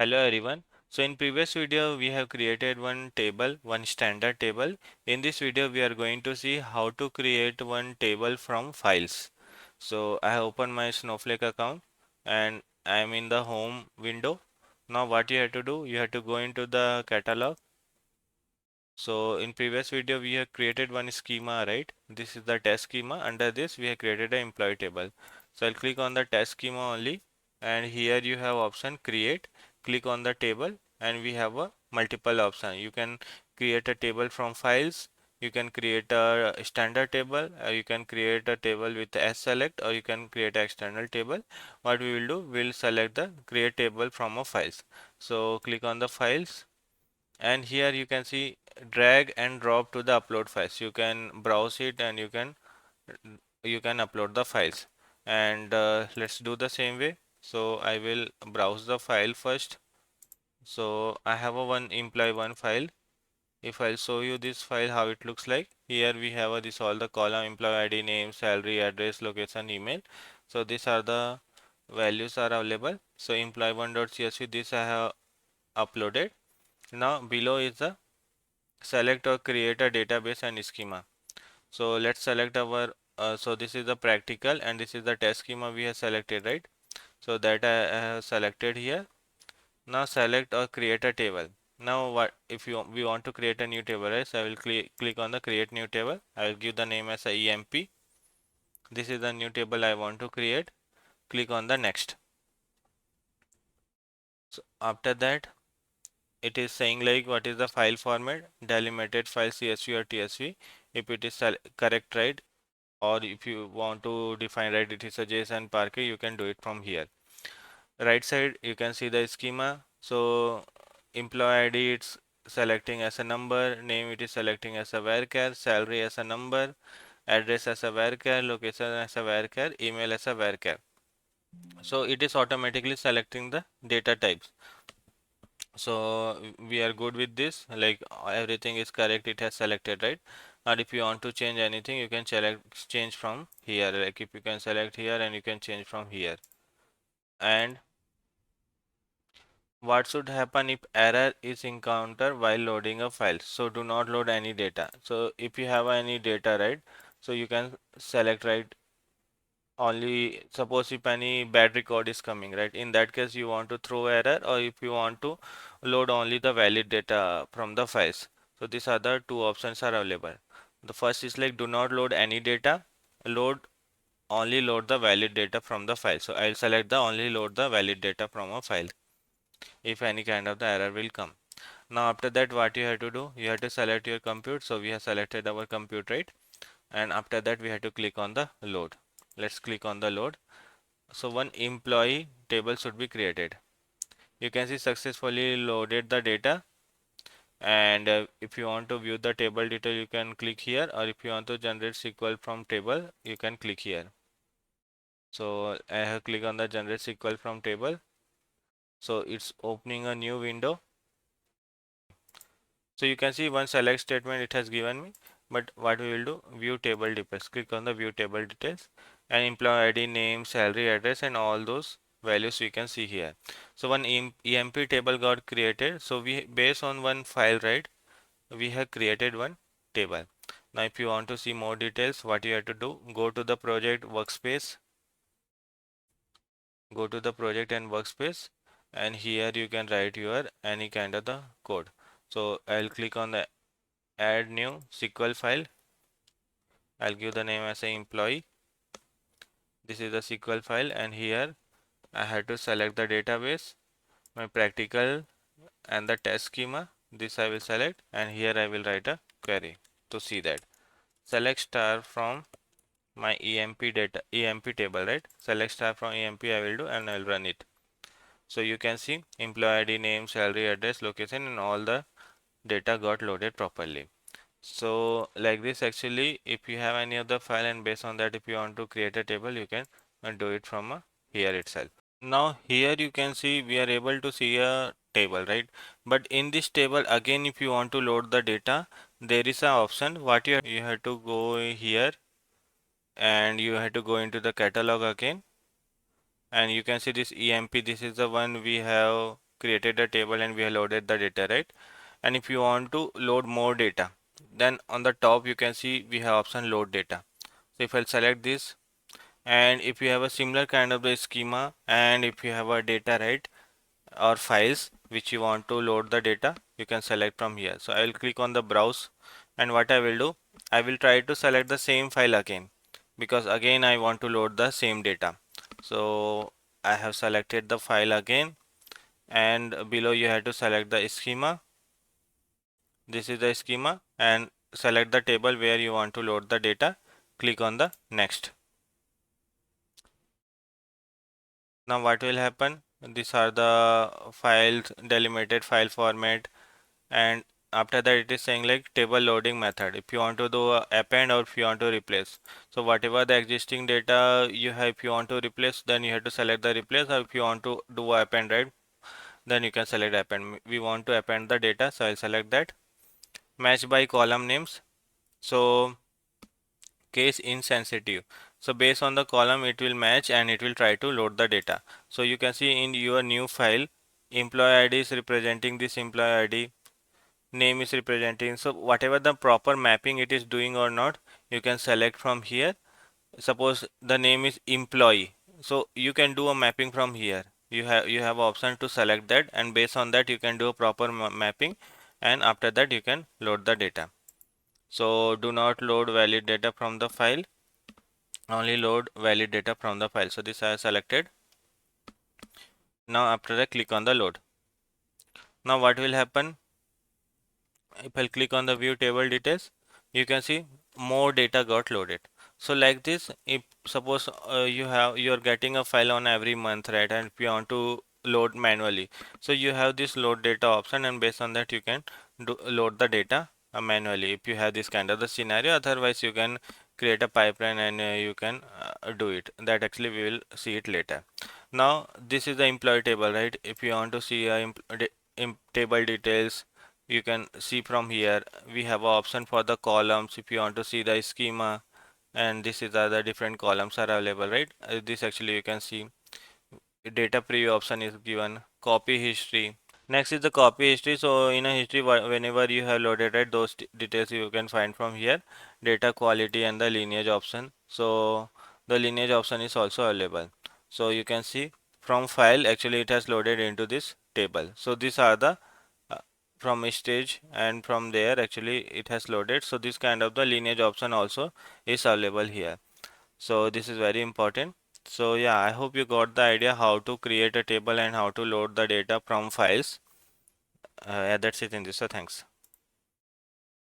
Hello everyone. So in previous video we have created one table, one standard table. In this video we are going to see how to create one table from files. So I have opened my Snowflake account and I am in the home window. Now what you have to do, you have to go into the catalog. So in previous video we have created one schema, right? This is the test schema. Under this we have created an employee table. So I'll click on the test schema only, and here you have option create. Click on the table and we have a multiple option. You can create a table from files, you can create a standard table, or you can create a table with s select, or you can create an external table. What we will do, we'll select the create table from a files. So click on the files, and here you can see drag and drop to the upload files. You can browse it and you can upload the files. And let's do the same way. So I will browse the file first. So I have a one employee one file. If I'll show you this file how it looks like, here we have this all the column: employee ID, name, salary, address, location, email. So these are the values are available. So employee1.csv, this I have uploaded. Now below is the select or create a database and schema. So let's select our so this is the practical and this is the test schema we have selected, right? So that I have selected here. Now select or create a table. Now what if we want to create a new table, right? So I will click on the create new table. I will give the name as a EMP. This is the new table I want to create. Click on the next. So after that it is saying like what is the file format, delimited file CSV or TSV. If it is correct, right, or if you want to define, right, it is a JSON Parquet, you can do it from here. Right side you can see the schema. So employee ID it's selecting as a number, name it is selecting as a varchar, salary as a number, address as a varchar, location as a varchar, email as a varchar. So it is automatically selecting the data types. So we are good with this, like everything is correct, it has selected, right? And if you want to change anything, you can change from here. Like if you can select here and you can change from here. And what should happen if error is encountered while loading a file? So do not load any data. So if you have any data, right, so you can select, right, only suppose if any bad record is coming, right, in that case you want to throw error, or if you want to load only the valid data from the files. So these are the two options are available. The first is like do not load any data, only load the valid data from the file. So I'll select the only load the valid data from a file if any kind of the error will come. Now after that what you have to do, you have to select your compute. So we have selected our compute, right, and after that we have to click on the load. Let's click on the load. So one employee table should be created. You can see successfully loaded the data, and if you want to view the table detail you can click here, or if you want to generate SQL from table you can click here. So I have clicked on the generate SQL from table. So it's opening a new window. So you can see one select statement it has given me, but what we will do, view table details. Click on the view table details, and employee ID, name, salary, address, and all those values we can see here. So one EMP table got created. So we based on one file, right, we have created one table. Now if you want to see more details, what you have to do, go to the project workspace, go to the project and workspace, and here you can write your any kind of the code. So I'll click on the add new SQL file. I'll give the name as a employee. This is the SQL file, and here I have to select the database, my practical, and the test schema. This I will select, and here I will write a query to see that. Select star from my EMP table, right? Select star from EMP I will do, and I will run it. So you can see employee ID, name, salary, address, location, and all the data got loaded properly. So like this, actually if you have any other file and based on that if you want to create a table you can do it from here itself. Now here you can see we are able to see a table, right? But in this table again if you want to load the data, there is an option. What you have to go here and you have to go into the catalog again, and you can see this EMP. This is the one we have created a table and we have loaded the data, right? And if you want to load more data, then on the top you can see we have option load data. So if I'll select this, and if you have a similar kind of the schema, and if you have a data, right, or files which you want to load the data, you can select from here. So I will click on the browse, and what I will do, I will try to select the same file again, because again I want to load the same data. So I have selected the file again, and below you have to select the schema. This is the schema, and select the table where you want to load the data. Click on the next. Now what will happen? These are the files, delimited file format, and after that it is saying like table loading method. If you want to do a append or if you want to replace. So whatever the existing data you have, if you want to replace, then you have to select the replace, or if you want to do a append, right, then you can select append. We want to append the data, so I'll select that. Match by column names. So case insensitive. So based on the column it will match and it will try to load the data. So you can see in your new file, employee ID is representing this employee ID, name is representing. So whatever the proper mapping it is doing or not, you can select from here. Suppose the name is employee, so you can do a mapping from here. You have option to select that, and based on that you can do a proper mapping, and after that you can load the data. So do not load valid data from the file, only load valid data from the file. So this I have selected. Now after that click on the load. Now what will happen, if I click on the view table details, you can see more data got loaded. So like this, if suppose you're getting a file on every month, right, and if you want to load manually, so you have this load data option, and based on that you can load the data manually if you have this kind of the scenario. Otherwise you can create a pipeline and you can do it. That actually we will see it later. Now this is the employee table, right? If you want to see table details, you can see from here. We have an option for the columns if you want to see the schema, and this is the different columns are available, right? This actually you can see data preview option is given, copy history. Next is the copy history. So in a history, whenever you have loaded, right, those details you can find from here. Data quality and the lineage option. So the lineage option is also available. So you can see from file, actually it has loaded into this table. So these are the uh, from stage, and from there actually it has loaded. So this kind of the lineage option also is available here. So this is very important. So yeah, I hope you got the idea how to create a table and how to load the data from files. Yeah, that's it in this. So thanks.